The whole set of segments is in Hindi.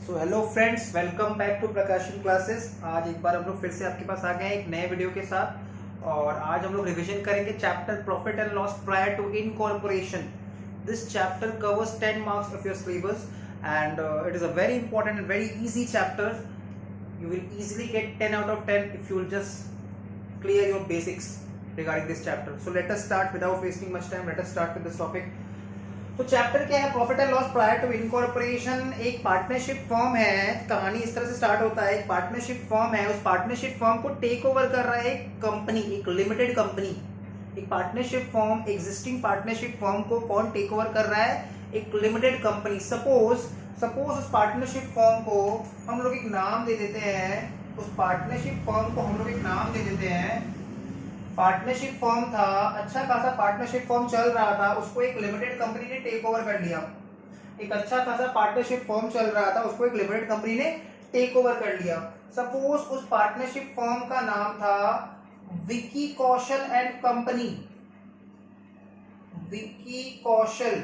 So hello friends, welcome back to Prakashan classes. आज एक बार हम लोग फिर से आपके पास आ गए हैं एक नए वीडियो के साथ। और आज हम लोग रिवीजन करेंगे chapter profit and loss prior to incorporation. This chapter covers 10 marks of your syllabus and it is a very important and very easy chapter. You will easily get 10 out of 10 if you will just clear your basics regarding this chapter. So let us start without wasting much time. Let us start with this topic. तो चैप्टर क्या है? Profit and loss prior to incorporation. एक पार्टनरशिप फर्म है। कहानी इस तरह से स्टार्ट होता है। एक पार्टनरशिप फर्म है, उस पार्टनरशिप फर्म को टेक ओवर कर रहा है एक कंपनी, एक लिमिटेड कंपनी। एक partnership firm existing partnership firm को कौन टेक ओवर कर रहा है? एक लिमिटेड कंपनी। सपोज उस पार्टनरशिप फर्म को हम लोग एक नाम दे देते हैं। उस पार्टनरशिप फर्म को हम लोग एक नाम दे देते हैं। पार्टनरशिप फर्म था, अच्छा खासा पार्टनरशिप फर्म चल रहा था, उसको एक लिमिटेड कंपनी ने टेक ओवर कर लिया। एक अच्छा खासा पार्टनरशिप फर्म चल रहा था, उसको एक लिमिटेड कंपनी ने टेक ओवर कर लिया। सपोज उस पार्टनरशिप फर्म का नाम था Vicky Kaushal and company. Vicky Kaushal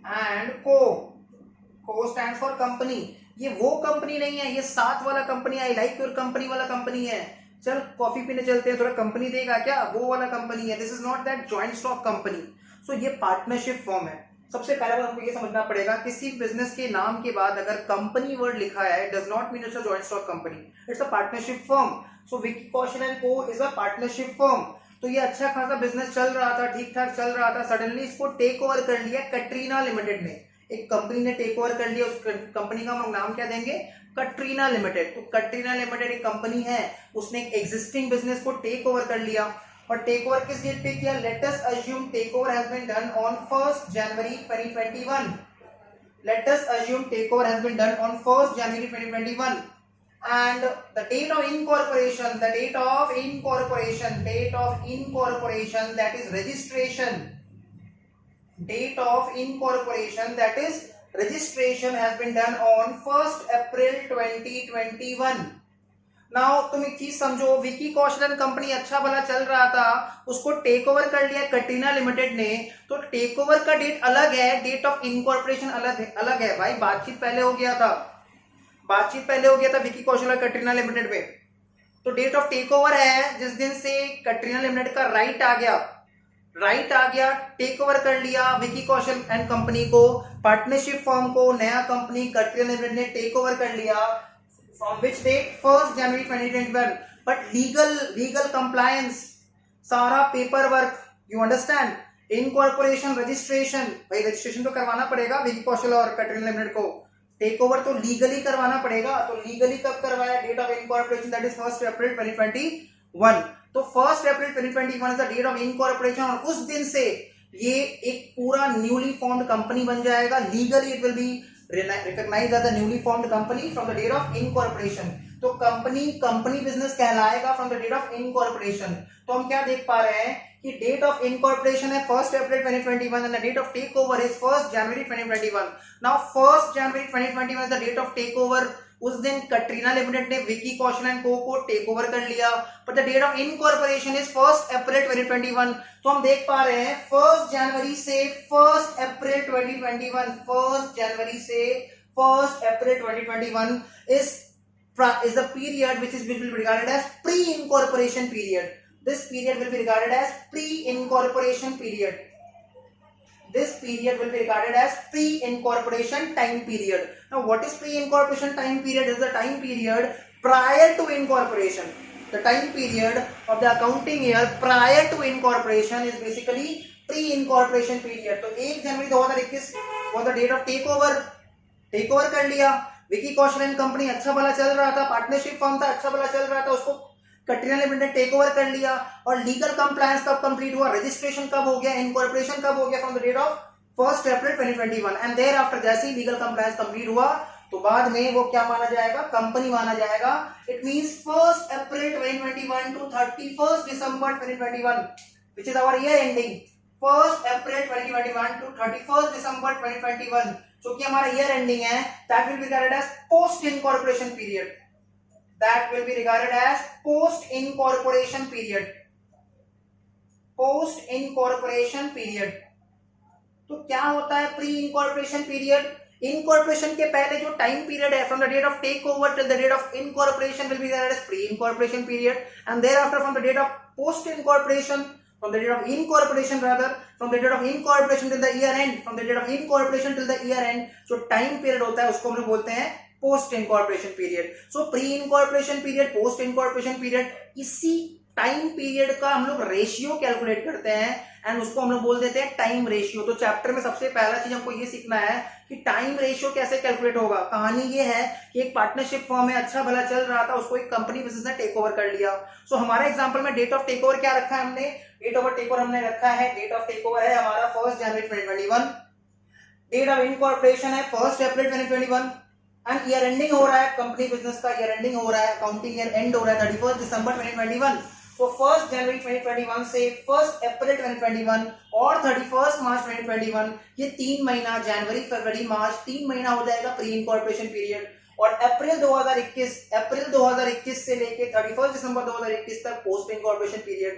and को स्टैंड फॉर कंपनी। ये वो कंपनी नहीं है, ये साथ वाला company, I like your company वाला कंपनी है। चल कॉफी पीने चलते हैं, थोड़ा कंपनी देगा क्या, वो वाला कंपनी है। This is not that joint stock company. So ये पार्टनरशिप फर्म है। सबसे पहला बात हमको ये समझना पड़ेगा, किसी बिजनेस के नाम के बाद अगर कंपनी वर्ड लिखा है, does not mean it's a joint stock company, it's a partnership firm. So Vicky Kaushal and को इज अ पार्टनरशिप फर्म। तो ये अच्छा खासा बिजनेस चल रहा था, ठीक ठाक चल रहा था, सडनली इसको टेक ओवर कर लिया कटरीना लिमिटेड ने। एक कंपनी ने टेक ओवर कर लिया। उस कंपनी का हम लोग नाम क्या देंगे? Katrina limited. तो कटरीना लिमिटेड एक कंपनी है, उसने एक एग्जिस्टिंग बिजनेस को टेक ओवर कर लिया। और टेक ओवर किस डेट पे किया? Let us assume take over has been done on 1 January 2021। Let us assume take over has been done on 1 January 2021 and the date of incorporation, that is registration. Date of incorporation, that is registration, has been done on 1st April 2021. Now तुम एक चीज समझो, विकी कौशल कंपनी अच्छा भला चल रहा था, उसको टेक ओवर कर लिया कटरीना लिमिटेड ने। तो टेक ओवर का डेट अलग है, डेट ऑफ इनकॉर्पोरेशन अलग है भाई। बातचीत पहले हो गया था विकी कौशल और कटरीना लिमिटेड में। तो डेट ऑफ टेक ओवर है जिस दिन से कटरीना लिमिटेड का राइट आ गया, टेक ओवर कर लिया विकी कौशल एंड कंपनी को, पार्टनरशिप फर्म को, नया कंपनी कटरीना लिमिटेड ने टेक ओवर कर लिया। From which date? 1 January 2021। But legal compliance, सारा paperwork, you understand, incorporation, registration, भाई रजिस्ट्रेशन तो करवाना पड़ेगा विकी कौशल और कटरीना लिमिटेड को। टेक ओवर तो लीगली करवाना पड़ेगा। तो लीगली कब करवाया? Date of incorporation, that is 1 April 2021। तो 1 April 2021 is the date of incorporation. और उस दिन से ये एक पूरा न्यूली फॉर्म्ड कंपनी बन जाएगा। Legally it will be recognised as a newly formed company from the date of incorporation. तो कंपनी बिजनेस कहलाएगा from the date of incorporation. तो हम क्या देख पा रहे हैं कि डेट ऑफ इनकॉर्पोरेशन है 1 April 2021 and the date of take over is 1 January 2021। Now 1 January 2021 is the date of take over. उस दिन कटरीना लिमिटेड ने विकी कौशल एंड को टेक ओवर कर लिया। But the date of incorporation is 1 April 2021। तो हम देख पा रहे हैं 1 जनवरी से 1 अप्रैल 2021, 1 जनवरी से 1 April 2021 is the period which will be regarded as pre-incorporation period. This period will be regarded as pre-incorporation period. This period will be regarded as pre-incorporation time period. Now, what is pre-incorporation time period? Is the time period prior to incorporation. The time period of the accounting year prior to incorporation is basically pre-incorporation period. तो 1 जनवरी 2021 was the date of take over कर लिया विकी कौशल एंड कंपनी। अच्छा भला चल रहा था, पार्टनरशिप फर्म था, अच्छा भला चल रहा था, उसको कटरीना लिमिटेड ने टेक ओवर कर लिया। और लीगल कंप्लायंस कब कंप्लीट हुआ? रजिस्ट्रेशन कब हो गया? इनकॉर्पोरेशन कब हो गया? From the date of 1 April 2021। And thereafter जैसे ही लीगल कंप्लायंस कंप्लीट हुआ तो बाद में वो क्या माना जाएगा? कंपनी माना जाएगा। It means 1 April 2021 to 31 December 2021 which is our year ending. 1 April 2021 to 31 December 2021 जो कि हमारा ईयर एंडिंग है, that will be regarded as post incorporation period. That will be regarded as post incorporation period. Post incorporation period. तो क्या होता है प्री इनकॉर्पोरेशन पीरियड? इनकॉर्पोरेशन के पहले जो टाइम पीरियड है from the date of take over till the date of incorporation will be considered as pre incorporation period, and thereafter from the date of post incorporation, from the date of incorporation rather, from the date of incorporation till the year end, from the date of incorporation till the year end, जो टाइम पीरियड होता है उसको हम लोग बोलते हैं पोस्ट इनकॉर्पोरेशन पीरियड. सो pre incorporation period, post incorporation period, इसी टाइम पीरियड का हम लोग रेशियो कैलकुलेट करते हैं एंड उसको हम लोग बोल देते हैं टाइम रेशियो. तो चैप्टर में सबसे पहला चीज हमको ये सीखना है कि टाइम रेशियो कैसे कैलकुलेट होगा. कहानी ये है कि एक पार्टनरशिप फर्म में अच्छा भला चल रहा था, उसको एक कंपनी बिजनेस ने टेक ओवर कर लिया. सो हमारा एग्जांपल में डेट ऑफ टेक ओवर क्या रखा है हमने, डेट ऑफ टेक ओवर हमने रखा है, डेट ऑफ टेक ओवर है हमारा 1 जनवरी 2021, डेट ऑफ इनकॉर्पोरेशन है 1 अप्रैल 2021, एंड ईयर एंडिंग हो रहा है कंपनी बिजनेस का, ईयर एंडिंग हो रहा है, अकाउंटिंग ईयर एंड हो रहा है 31 दिसंबर 2021. तो 1 जनवरी 2021 से 1 अप्रैल 2021 और 31 मार्च 2021, ये 3 महीना जनवरी फरवरी मार्च 3 महीना हो जाएगा प्री इनकॉर्पोरेशन पीरियड. और अप्रैल 2021 से लेके 31 दिसंबर 2021 तक पोस्ट इनकॉर्पोरेशन पीरियड.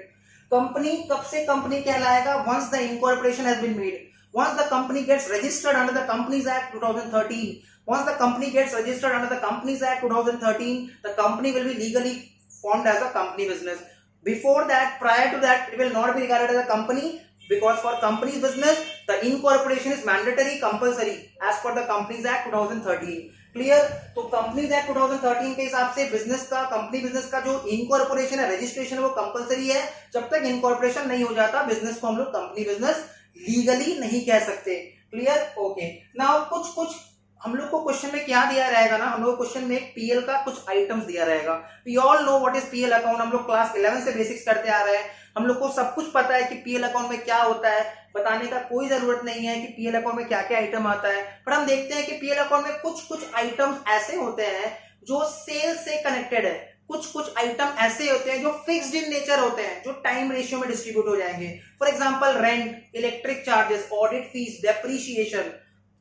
कंपनी कब से कंपनी कहलाएगा, once the incorporation has been made, once the company gets registered under the Companies Act 2013, once the company gets registered under the Companies Act 2013, the company will be legally formed as a company business. Before that, prior to that, it will not be regarded as a company, because for company's business the incorporation is mandatory, compulsory as per the Companies Act 2013. Clear. तो कंपनीज एक्ट 2013 के हिसाब से बिजनेस का, कंपनी बिजनेस का जो इनकॉर्पोरेशन है, रजिस्ट्रेशन है, वो कंपलसरी है. जब तक इनकॉर्पोरेशन नहीं हो जाता बिजनेस को हम लोग कंपनी बिजनेस लीगली नहीं कह सकते. क्लियर. ओके. नाउ कुछ हम लोग को क्वेश्चन में क्या दिया रहेगा ना, हम लोग क्वेश्चन में पीएल का कुछ आइटम्स दिया रहेगा. We all know what is PL account, हम लोग क्लास 11 से बेसिक्स करते आ रहे हैं, हम लोग को सब कुछ पता है कि पीएल अकाउंट में क्या होता है. बताने का कोई जरूरत नहीं है कि पीएल अकाउंट में क्या क्या आइटम आता है. पर हम देखते हैं कि पीएल अकाउंट में कुछ आइटम्स ऐसे होते हैं जो सेल्स से कनेक्टेड है, कुछ आइटम ऐसे होते हैं जो फिक्स्ड इन नेचर होते हैं, जो टाइम रेशियो में डिस्ट्रीब्यूट हो जाएंगे. For example rent, electric charges, audit fees, depreciation,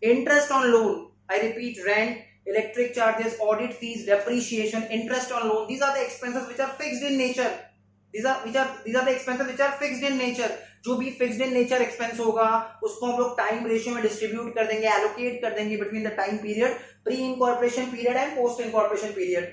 interest on loan. I repeat, rent, electric charges, audit fees, depreciation, interest on loan. These are the expenses which are fixed in nature. These are the expenses which are fixed in nature. जो भी fixed in nature expense होगा उसको हम लोग टाइम रेशियो में डिस्ट्रीब्यूट कर देंगे, एलोकेट कर देंगे between the time period, pre incorporation period and post incorporation period.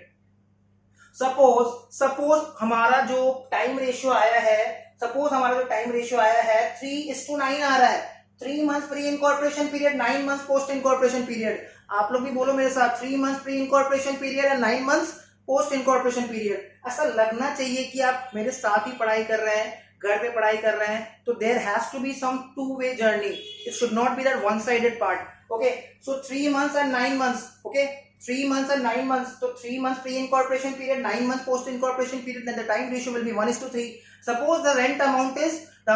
Suppose हमारा जो टाइम रेशियो आया है, 3:9 आ रहा है. 3 months pre incorporation period, 9 months post incorporation period. आप लोग भी बोलो मेरे साथ, 3 months pre incorporation period and 9 months post incorporation period. ऐसा लगना चाहिए कि आप मेरे साथ ही पढ़ाई कर रहे हैं, घर पे पढ़ाई कर रहे हैं. तो there has to be some two way journey, it should not be that one sided part. Okay. So 3 months and 9 months. Okay. 3 months and 9 months. So 3 months pre incorporation period, 9 months post incorporation period, then the time ratio will be 1:3. Suppose the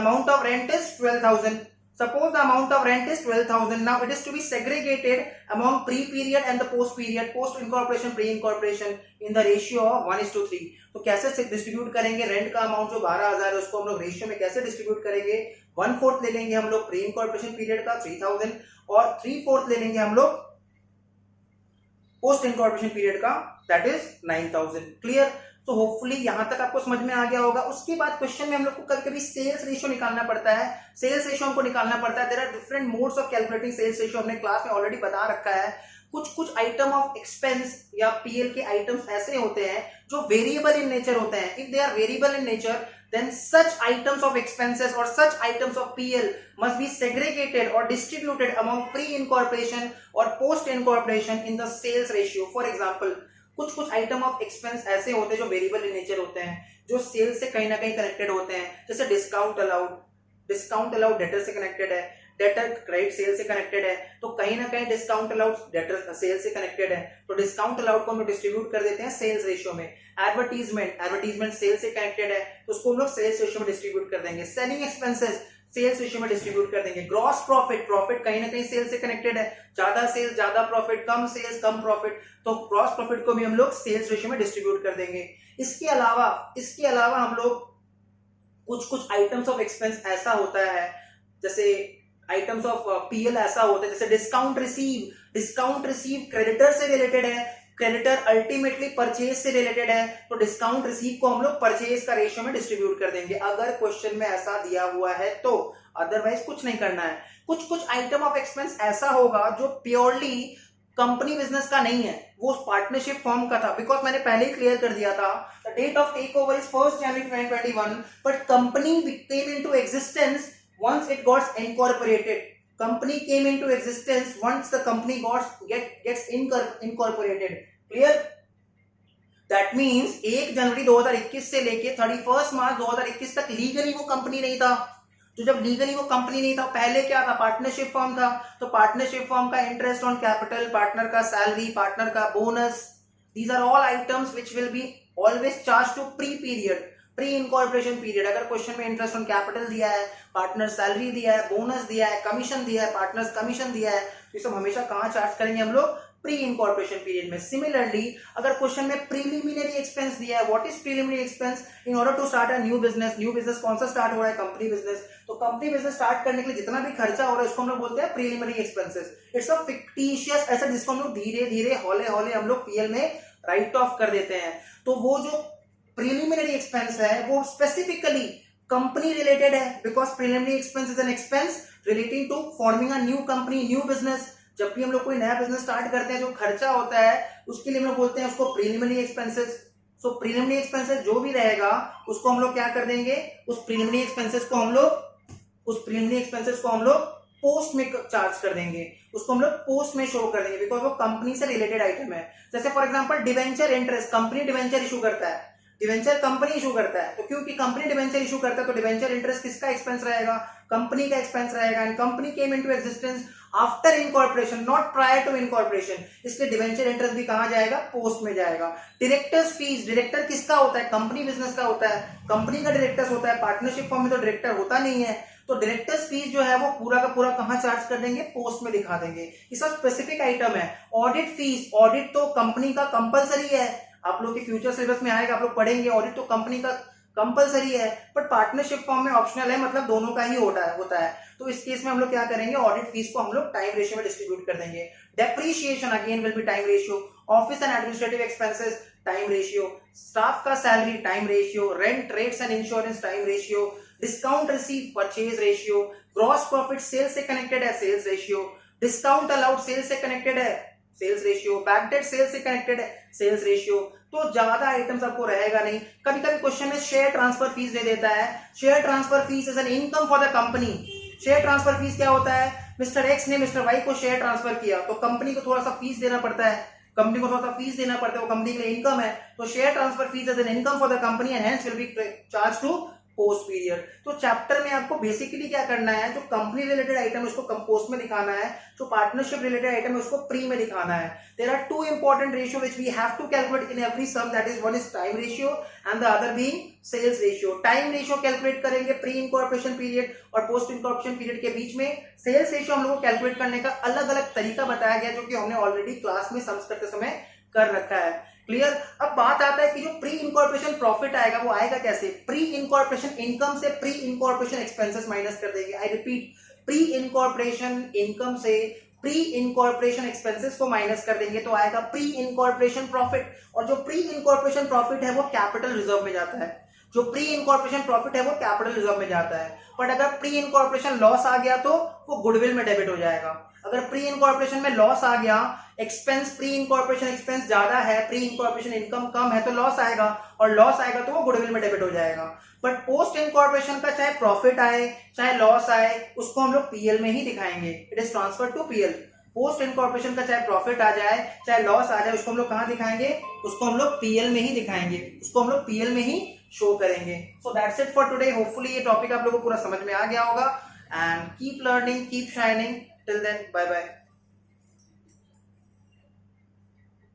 amount of rent is 12,000. Suppose the amount of rent is 12,000. Now it is to be segregated among pre-period and the post-period, post-incorporation, pre-incorporation in the ratio of 1:3. तो कैसे डिस्ट्रीब्यूट करेंगे रेंट का अमाउंट जो 12,000 है उसको हम लोग रेशियो में कैसे डिस्ट्रीब्यूट करेंगे. 1/4 ले लेंगे हम लोग प्री इनकॉर्पोरेशन पीरियड का 3,000 और 3/4 ले लेंगे हम लोग पोस्ट इनकॉर्पोरेशन पीरियड का, दैट इज 9,000. क्लियर. तो होपफुली यहां तक आपको समझ में आ गया होगा. उसके बाद क्वेश्चन में हम लोग को कभी कभी सेल्स रेशियो निकालना पड़ता है, सेल्स रेशियो हमको निकालना पड़ता है. There are different modes of calculating sales ratio, हमने क्लास में ऑलरेडी बता रखा है. कुछ आइटम ऑफ एक्सपेंस या पीएल के आइटम्स ऐसे होते हैं जो वेरिएबल इन नेचर होते हैं. If they are variable in nature, then such items of expenses or such items of PL must be segregated or distributed among pre-incorporation or post-incorporation in the sales ratio. For example, कुछ आइटम ऑफ एक्सपेंस ऐसे होते हैं जो वेरिएबल इन नेचर होते हैं, जो सेल्स से कहीं ना कहीं कनेक्टेड होते हैं. जैसे डिस्काउंट अलाउड डेटर से कनेक्टेड है, डेटर क्रेडिट सेल से कनेक्टेड है, तो कहीं ना कहीं डिस्काउंट अलाउड डेटर सेल से कनेक्टेड है. तो डिस्काउंट अलाउड को हम डिस्ट्रीब्यूट कर देते हैं सेल्स रेशियो में. एडवर्टीजमेंट सेल से कनेक्टेड है तो उसको हम लोग सेल्स रेशियो में डिस्ट्रीब्यूट कर देंगे. सेलिंग एक्सपेंसेस सेल्स रेशियो में डिस्ट्रीब्यूट कर देंगे. ग्रॉस प्रॉफिट कहीं ना कहीं सेल्स से कनेक्टेड है, ज्यादा सेल्स ज्यादा प्रॉफिट, कम सेल्स कम प्रॉफिट, तो ग्रॉस प्रॉफिट को भी हम लोग सेल्स रेशियो में डिस्ट्रीब्यूट कर देंगे. इसके अलावा हम लोग कुछ आइटम्स ऑफ एक्सपेंस ऐसा होता है, जैसे आइटम्स ऑफ पीएल ऐसा होता है, जैसे डिस्काउंट रिसीव क्रेडिटर से रिलेटेड है, क्रेडिटर अल्टीमेटली परचेज से रिलेटेड है, तो डिस्काउंट रिसीव को हम लोग परचेज का रेशियो में डिस्ट्रीब्यूट कर देंगे. अगर क्वेश्चन में ऐसा दिया हुआ है तो अदरवाइज कुछ नहीं करना है। कुछ कुछ आइटम ऑफ एक्सपेंस ऐसा होगा जो प्योरली कंपनी बिजनेस का नहीं है, वो पार्टनरशिप फॉर्म का था, बिकॉज मैंने पहले ही क्लियर कर दिया था the date of take over is 1 January 2021 but company came into existence once it got incorporated. Company came into existence once the company gets incorporated. Clear? That means 1 जनवरी 2021 से लेके 31 मार्च 2021 तक लीगली वो कंपनी नहीं था। तो जब लीगली वो कंपनी नहीं था, पहले क्या था, पार्टनरशिप फॉर्म था। तो पार्टनरशिप फॉर्म का इंटरेस्ट ऑन कैपिटल, पार्टनर का सैलरी, पार्टनर का bonus, these are all items which will be always charge to pre period, pre incorporation period. अगर क्वेश्चन में इंटरेस्ट ऑन कैपिटल दिया है, पार्टनर सैलरी दिया है, बोनस दिया है, कमीशन दिया है, पार्टनर्स कमीशन दिया है, तो ये सब हमेशा कहाँ चार्ज करेंगे हम लोग, प्री इनकॉर्पोरेशन पीरियड में। सिमिलरली अगर क्वेश्चन में प्रीलिमिनरी एक्सपेंस दिया है, what is preliminary expense, in order to start a new business कौन सा स्टार्ट हो रहा है, कंपनी बिजनेस, तो कंपनी बिजनेस स्टार्ट करने के लिए जितना भी खर्चा हो रहा है उसको हम लोग बोलते हैं preliminary expenses. It's a fictitious ऐसा जिसको हम लोग धीरे धीरे हौले हौले हम लोग पीएल में राइट ऑफ कर देते हैं। तो वो जो प्रीलिमिनरी एक्सपेंस है वो स्पेसिफिकली कंपनी रिलेटेड है, because preliminary expense is an expense relating to forming a new company, new business. जब भी हम लोग कोई नया बिजनेस स्टार्ट करते हैं जो खर्चा होता है उसके लिए हम लोग बोलते हैं उसको प्रीलिमिनरी एक्सपेंसेस। सो प्रीलिमिनरी एक्सपेंसेस जो भी रहेगा उसको हम लोग क्या कर देंगे, उस प्रीलिमिनरी एक्सपेंसेस को हम लोग पोस्ट में चार्ज कर देंगे, उसको हम लोग पोस्ट में शो कर देंगे, बिकॉज वो कंपनी से रिलेटेड आइटम है। जैसे for example debenture interest, company debenture issue करता है, डिवेंचर कंपनी इशू करता है, तो क्योंकि कंपनी डिवेंचर इशू करता है तो डिवेंचर इंटरेस्ट किसका एक्सपेंस रहेगा, कंपनी का एक्सपेंस रहेगा। And company came into existence after incorporation, not prior to incorporation, इसलिए डिवेंचर इंटरेस्ट भी कहां जाएगा, पोस्ट में जाएगा। डायरेक्टर्स फीस, डायरेक्टर किसका होता है, कंपनी बिजनेस का होता है, कंपनी का डायरेक्टर्स होता है, पार्टनरशिप फॉर्म में तो डायरेक्टर होता नहीं है, तो डायरेक्टर्स फीस जो है वो पूरा का पूरा कहां चार्ज कर देंगे, पोस्ट में दिखा देंगे। ये सब स्पेसिफिक आइटम है। ऑडिट फीस, ऑडिट तो कंपनी का कंपलसरी है, आप लोग के फ्यूचर सिलेबस में आएगा, आप लोग पढ़ेंगे, ऑडिट तो कंपनी का कंपलसरी है, बट पार्टनरशिप फॉर्म में ऑप्शनल है, मतलब दोनों का ही होता है। तो इस केस में हम लोग क्या करेंगे, ऑडिट फीस को हम लोग टाइम रेशियो में डिस्ट्रीब्यूट कर देंगे। Depreciation again will be time ratio, office and administrative expenses time ratio, staff का salary time ratio, rent, rates and insurance time ratio, discount receive purchase ratio, gross profit sales से कनेक्टेड है sales ratio, discount allowed sales से कनेक्टेड है सेल्स रेशियो, बैकडेट सेल्स से कनेक्टेड है सेल्स रेशियो। तो ज्यादा आइटम्स आपको रहेगा नहीं। कभी कभी क्वेश्चन में शेयर ट्रांसफर फीस दे देता है, share transfer fees is an income for the company. Share transfer fees क्या होता है, मिस्टर एक्स ने मिस्टर वाई को शेयर ट्रांसफर किया तो कंपनी को थोड़ा सा फीस देना पड़ता है, वो कंपनी के लिए इनकम है, तो share transfer fees is an income for the company and hence will be charge to post period. तो चैप्टर में आपको बेसिकली क्या करना है, जो कंपनी रिलेटेड आइटम है उसको पोस्ट में दिखाना है, जो पार्टनरशिप रिलेटेड आइटम है उसको प्री में दिखाना है। There are two important ratio which we have to calculate in every sum, that is one is time ratio and the other being sales ratio. Time ratio calculate करेंगे प्री इनकॉर्पोरेशन पीरियड और पोस्ट इनकॉर्पोरेशन पीरियड के बीच में। सेल्स रेशियो हम लोग को कैलकुलेट करने का अलग अलग तरीका बताया गया जो कि हमने ऑलरेडी क्लास में सम्स करते समय कर रखा है। क्लियर। अब बात आता है कि जो प्री इनकॉर्पोरेशन प्रॉफिट आएगा वो आएगा कैसे, प्री इनकॉर्पोरेशन इनकम से प्री इनकॉर्पोरेशन एक्सपेंसेस माइनस कर देंगे। I repeat, pre incorporation income से प्री इनकॉर्पोरेशन एक्सपेंसेस को माइनस कर देंगे तो आएगा प्री इनकॉर्पोरेशन प्रॉफिट। और जो प्री इनकॉर्पोरेशन प्रॉफिट है वो कैपिटल रिजर्व में जाता है, जो प्री इनकॉर्पोरेशन प्रॉफिट है वो कैपिटल रिजर्व में जाता है। बट अगर प्री इनकॉर्पोरेशन लॉस आ गया तो वो गुडविल में डेबिट हो जाएगा। अगर प्री इनकॉर्पोरेशन में लॉस आ गया, एक्सपेंस प्री इनकॉर्पोरेशन एक्सपेंस ज्यादा है, प्री इनकॉर्पोरेशन इनकम कम है तो लॉस आएगा, और लॉस आएगा तो वो गुडविल में डेबिट हो जाएगा। बट पोस्ट इनकॉर्पोरेशन का चाहे प्रॉफिट आए चाहे लॉस आए उसको हम लोग पीएल में ही दिखाएंगे, it is transfer to PL. Post incorporation का चाहे प्रॉफिट आ जाए चाहे लॉस आ जाए उसको हम लोग कहां दिखाएंगे, उसको हम लोग पीएल में ही दिखाएंगे, उसको हम लोग पीएल में ही शो करेंगे। So that's it for today. Hopefully ये टॉपिक आप लोगों को पूरा समझ में आ गया होगा। And keep learning, keep shining. Till then, bye bye.